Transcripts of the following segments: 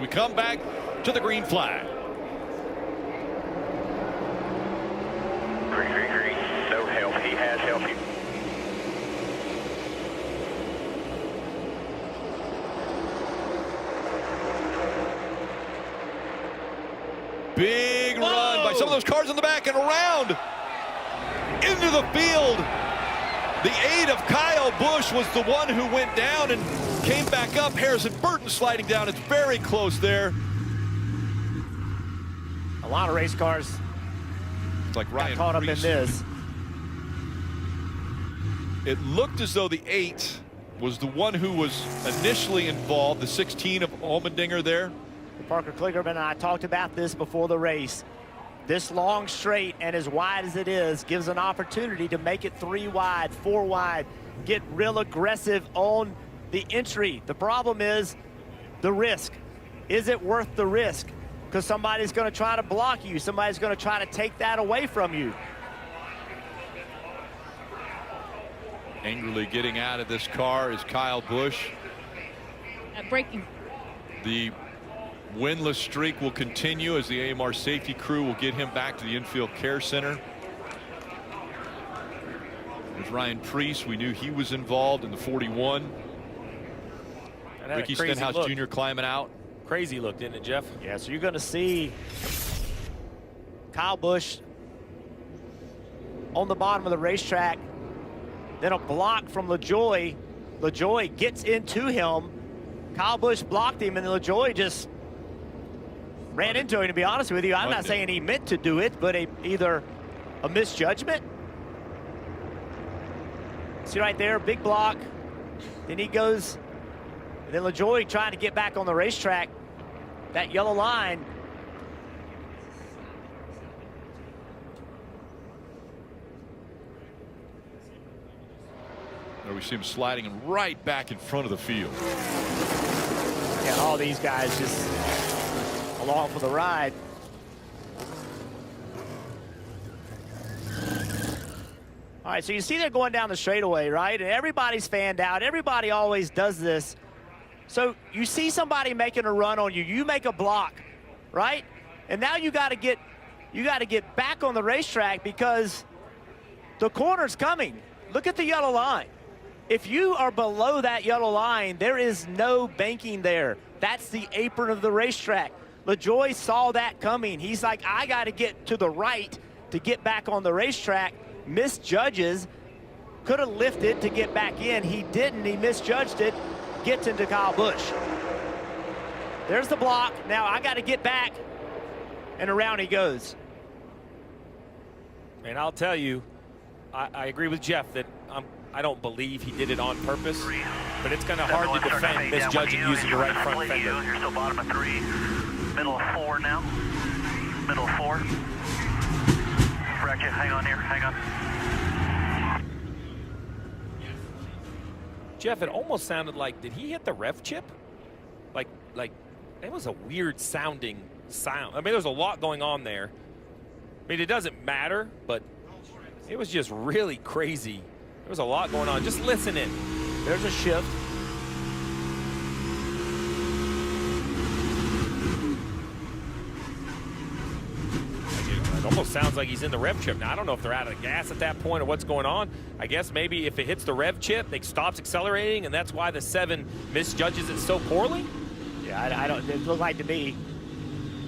we come back to the green flag. Green. No help. He has help you. Big run by some of those cars in the back and around into the field. The 8 of Kyle Busch was the one who went down and came back up. Harrison Burton sliding down. It's very close there. A lot of race cars It's like Ryan got caught up in this. It looked as though the 8 was the one who was initially involved, the 16 of Allmendinger there. Parker Kligerman and I talked about this before the race. This long straight and as wide as it is gives an opportunity to make it 3 wide, 4 wide, get real aggressive on the entry. The problem is the risk. Is it worth the risk? Because somebody's going to try to block you. Somebody's going to try to take that away from you. Angrily getting out of this car is Kyle Busch. Braking. The winless streak will continue as the AMR safety crew will get him back to the infield care center. There's Ryan Preece. We knew he was involved in the 41. Ricky Stenhouse Jr. climbing out. Crazy look, didn't it, Jeff? Yeah, so you're going to see Kyle Busch on the bottom of the racetrack. Then a block from LaJoie. LaJoie gets into him. Kyle Busch blocked him, and then LaJoie just ran into him, to be honest with you. I'm not saying he meant to do it, but either a misjudgment. See right there, big block. Then he goes, and then LaJoie trying to get back on the racetrack. That yellow line. There we see him sliding right back in front of the field. Yeah, all these guys just along for the ride. All right, so you see they're going down the straightaway, right? And everybody's fanned out. Everybody always does this. So you see somebody making a run on you, you make a block, right? And now you got to get back on the racetrack because the corner's coming. Look at the yellow line. If you are below that yellow line, there is no banking there. That's the apron of the racetrack. LaJoie saw that coming. He's like, I got to get to the right to get back on the racetrack. Misjudges, could have lifted to get back in. He didn't, he misjudged it, gets into Kyle Busch. There's the block. Now I got to get back, and around he goes. And I'll tell you, I agree with Jeff that I don't believe he did it on purpose, but it's kind of hard to defend misjudging using the right front fender. You're still bottom of 3, middle of 4 now. Middle of 4. Correct you. Hang on here. Hang on. Jeff, it almost sounded like, did he hit the rev chip? Like it was a weird sounding sound. I mean, there's a lot going on there. I mean, it doesn't matter, but it was just really crazy. There was a lot going on. Just listen in. There's a shift. It almost sounds like he's in the rev chip. Now, I don't know if they're out of the gas at that point or what's going on. I guess maybe if it hits the rev chip, it stops accelerating, and that's why the 7 misjudges it so poorly? Yeah, I don't, it looked like to me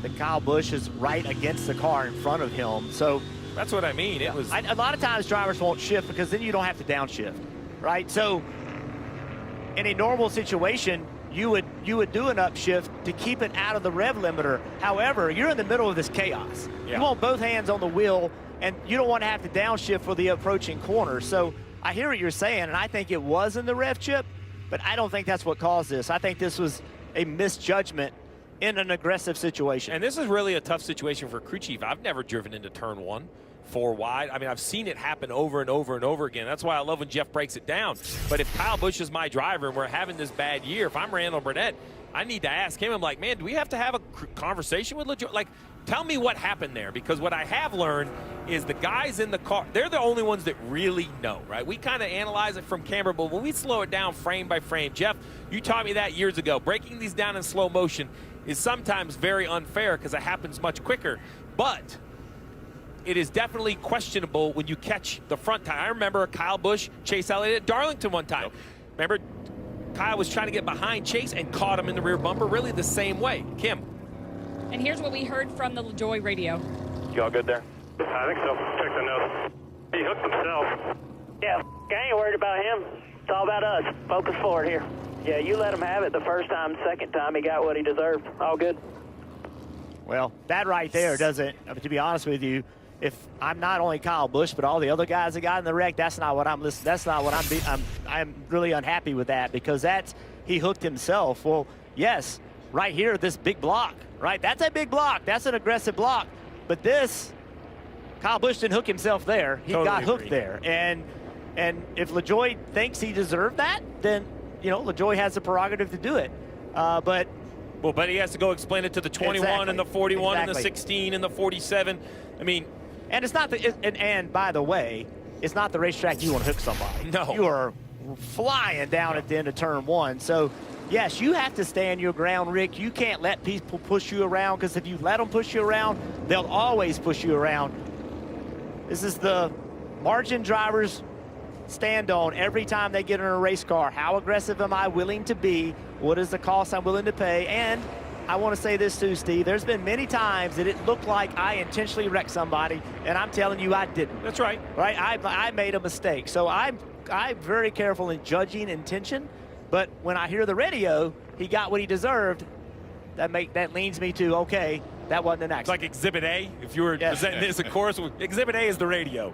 that Kyle Busch is right against the car in front of him. So that's what I mean. It was a lot of times drivers won't shift because then you don't have to downshift, right? So in a normal situation, you would do an upshift to keep it out of the rev limiter. However, you're in the middle of this chaos. Yeah. You want both hands on the wheel, and you don't want to have to downshift for the approaching corner. So I hear what you're saying, and I think it was in the rev chip, but I don't think that's what caused this. I think this was a misjudgment in an aggressive situation. And this is really a tough situation for crew chief. I've never driven into turn 1. 4 wide. I mean, I've seen it happen over and over and over again. That's why I love when Jeff breaks it down. But if Kyle Busch is my driver and we're having this bad year, if I'm Randall Burnett, I need to ask him. I'm like, man, do we have to have a conversation with LaJoie? Like, tell me what happened there, because what I have learned is the guys in the car, they're the only ones that really know, right? We kind of analyze it from camera, but when we slow it down frame by frame, Jeff, you taught me that years ago. Breaking these down in slow motion, is sometimes very unfair because it happens much quicker. But it is definitely questionable when you catch the front tire. I remember Kyle Busch, Chase Elliott at Darlington one time. Remember, Kyle was trying to get behind Chase and caught him in the rear bumper, really the same way. Kim. And here's what we heard from the LaJoy radio. You all good there? I think so. Check the nose. He hooked himself. Yeah, I ain't worried about him. It's all about us. Focus forward here. Yeah, you let him have it the first time, second time he got what he deserved. All good. Well, that right there doesn't, to be honest with you, if I'm not only Kyle Busch, but all the other guys that got in the wreck, that's not what I'm listening. That's not what I'm really unhappy with that, because he hooked himself. Well, yes, right here, this big block, right? That's a big block. That's an aggressive block. But this, Kyle Busch didn't hook himself there. He Totally got hooked agree. there. And if LaJoy thinks he deserved that, then, you know, LaJoy has the prerogative to do it. But he has to go explain it to the 21 and the 41 and the 16 and the 47. I mean, and it's not and by the way, it's not the racetrack you want to hook somebody. No. You are flying down at the end of turn one. So, yes, you have to stand your ground, Rick. You can't let people push you around, because if you let them push you around, they'll always push you around. This is the margin drivers stand on every time they get in a race car. How aggressive am I willing to be? What is the cost I'm willing to pay? And I want to say this too, Steve. There's been many times that it looked like I intentionally wrecked somebody, and I'm telling you I didn't. that's right. Right? I made a mistake. So I'm very careful in judging intention. But when I hear the radio, he got what he deserved, that leads me to, okay, that wasn't an It's accident. like Exhibit A. If you were presenting this, of course, Exhibit A is the radio.